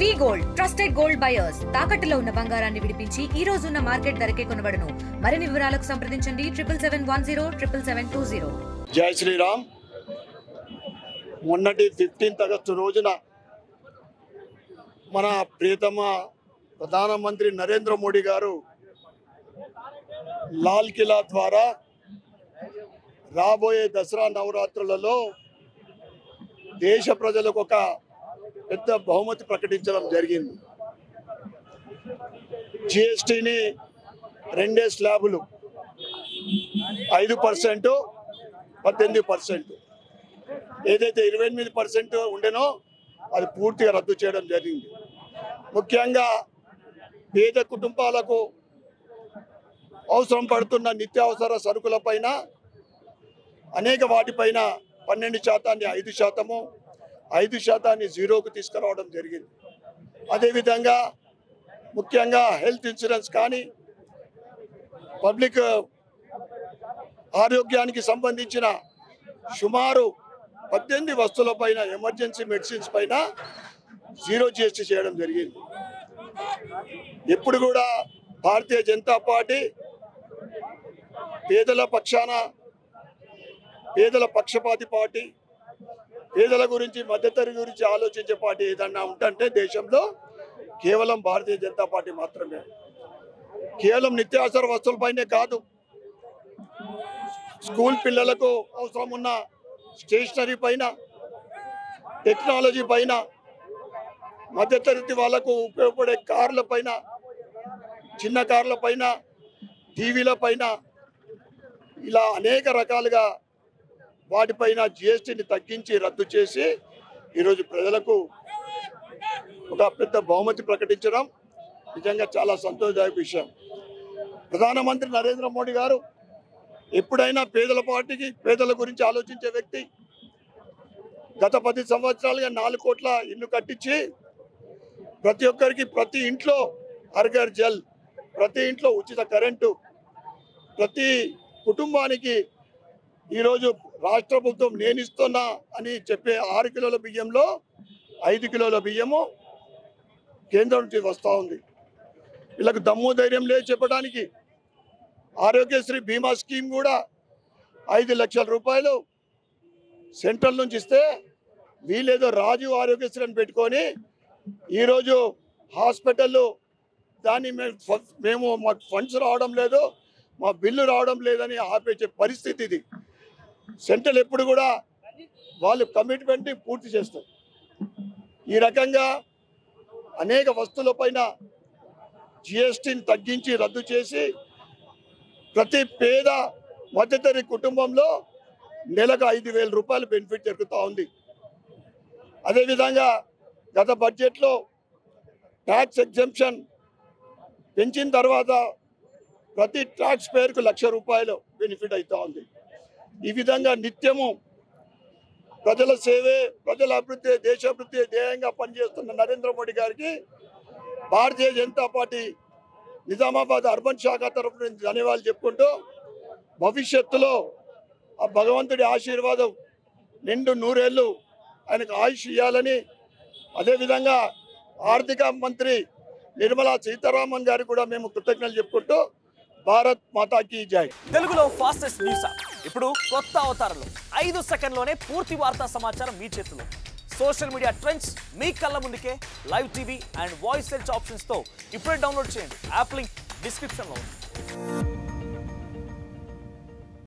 వి gold trusted gold buyers తాకట్టులో ఉన్న బంగారాన్ని విడిపించి ఈ రోజు ఉన్న మార్కెట్ ధరకే కొనబడును. మరిన్ని వివరాలకు సంప్రదించండి 7710 జై శ్రీరామ్. మొన్నటి 15th ఆగస్టు రోజున మన ప్రియతమ ప్రధానమంత్రి నరేంద్ర మోడీ గారు లాల్ కిలా ద్వారా రాబోయే దసరా నవరాత్రులలో దేశ ప్రజలకు ఒక పెద్ద బహుమతి ప్రకటించడం జరిగింది. జిఎస్టీని 2 స్లాబులు 5%, 18%, ఏదైతే 28% ఉండేనో అది పూర్తిగా రద్దు చేయడం జరిగింది. ముఖ్యంగా పేద కుటుంబాలకు అవసరం పడుతున్న నిత్యావసర సరుకులపైన అనేక వాటిపైన 12% 5%, 5% జీరోకు తీసుకురావడం జరిగింది. అదేవిధంగా ముఖ్యంగా హెల్త్ ఇన్సూరెన్స్ కానీ పబ్లిక్ ఆరోగ్యానికి సంబంధించిన సుమారు 18 వస్తువులపైన ఎమర్జెన్సీ మెడిసిన్స్ పైన జీరో జిఎస్టీ చేయడం జరిగింది. ఎప్పుడు కూడా భారతీయ జనతా పార్టీ పేదల పక్షాన, పేదల పక్షపాతి పార్టీ, పేదల గురించి మధ్యతరగతి గురించి ఆలోచించే పార్టీ ఏదన్నా ఉంటే దేశంలో కేవలం భారతీయ జనతా పార్టీ మాత్రమే. కేవలం నిత్యావసర వస్తువులపైనే కాదు, స్కూల్ పిల్లలకు అవసరం ఉన్న స్టేషనరీ పైన, టెక్నాలజీ పైన, మధ్యతరగతి వాళ్ళకు ఉపయోగపడే కార్ల పైన, చిన్న కార్ల పైన, టీవీల పైన, ఇలా అనేక రకాలుగా వాటిపైన జిఎస్టీని తగ్గించి రద్దు చేసి ఈరోజు ప్రజలకు ఒక పెద్ద బహుమతి ప్రకటించడం నిజంగా చాలా సంతోషదాయక విషయం. ప్రధానమంత్రి నరేంద్ర మోడీ గారు ఎప్పుడైనా పేదల పార్టీకి, పేదల గురించి ఆలోచించే వ్యక్తి. గత 10 సంవత్సరాలుగా 4 కోట్ల ఇల్లు కట్టించి ప్రతి ఒక్కరికి, ప్రతి ఇంట్లో హర్ ఘర్ జల్, ప్రతి ఇంట్లో ఉచిత కరెంటు, ప్రతి కుటుంబానికి ఈరోజు రాష్ట్ర ప్రభుత్వం నేను ఇస్తున్నా అని చెప్పే 6 కిలోల బియ్యంలో 5 కిలోల బియ్యము కేంద్రం నుంచి వస్తూ ఉంది. వీళ్ళకు దమ్ము ధైర్యం లేదు చెప్పడానికి. ఆరోగ్యశ్రీ బీమా స్కీమ్ కూడా 5 లక్షల రూపాయలు సెంట్రల్ నుంచి ఇస్తే వీళ్ళేదో రాజీవ్ ఆరోగ్యశ్రీ అని పెట్టుకొని ఈరోజు హాస్పిటల్లో దాన్ని మేము మాకు ఫండ్స్ రావడం లేదు, మా బిల్లు రావడం లేదని ఆపేసే పరిస్థితి ఇది. సెంట్రల్ ఎప్పుడు కూడా వాళ్ళు కమిట్మెంట్ని పూర్తి చేస్తారు. ఈ రకంగా అనేక వస్తువులపైన జిఎస్టీని తగ్గించి రద్దు చేసి ప్రతి పేద మధ్యతరగతి కుటుంబంలో నెలకు 5,000 రూపాయలు బెనిఫిట్ జరుగుతూ ఉంది. అదేవిధంగా గత బడ్జెట్లో ట్యాక్స్ ఎగ్జంప్షన్ పెంచిన తర్వాత ప్రతి ట్యాక్స్ పేరుకు 1,00,000 రూపాయలు బెనిఫిట్ అవుతూ ఉంది. ఈ విధంగా నిత్యము ప్రజల సేవే, ప్రజల అభివృద్ధి, దేశాభివృద్ధి ధ్యేయంగా పనిచేస్తున్న నరేంద్ర మోడీ గారికి భారతీయ జనతా పార్టీ నిజామాబాద్ అర్బన్ శాఖ తరఫు నుంచి ధన్యవాదాలు చెప్పుకుంటూ భవిష్యత్తులో ఆ భగవంతుడి ఆశీర్వాదం నిండు 100 ఏళ్ళు ఆయనకు ఆయుష్ ఇవ్వాలని, అదేవిధంగా ఆర్థిక మంత్రి నిర్మలా సీతారామన్ గారికి కూడా మేము కృతజ్ఞతలు చెప్పుకుంటూ భారత్ మాతాకి జై. తెలుగులో ఫాస్టెస్ట్ న్యూస్ ఇప్పుడు కొత్త అవతారంలో 5 సెకండ్లోనే పూర్తి వార్తా సమాచారం మీ చేతిలో. సోషల్ మీడియా ట్రెండ్స్ మీ కళ్ళ ముందుకే live TV and voice search options తో ఇప్పుడే డౌన్లోడ్ చేయండి. యాప్ లింక్ డిస్క్రిప్షన్లో ఉంది.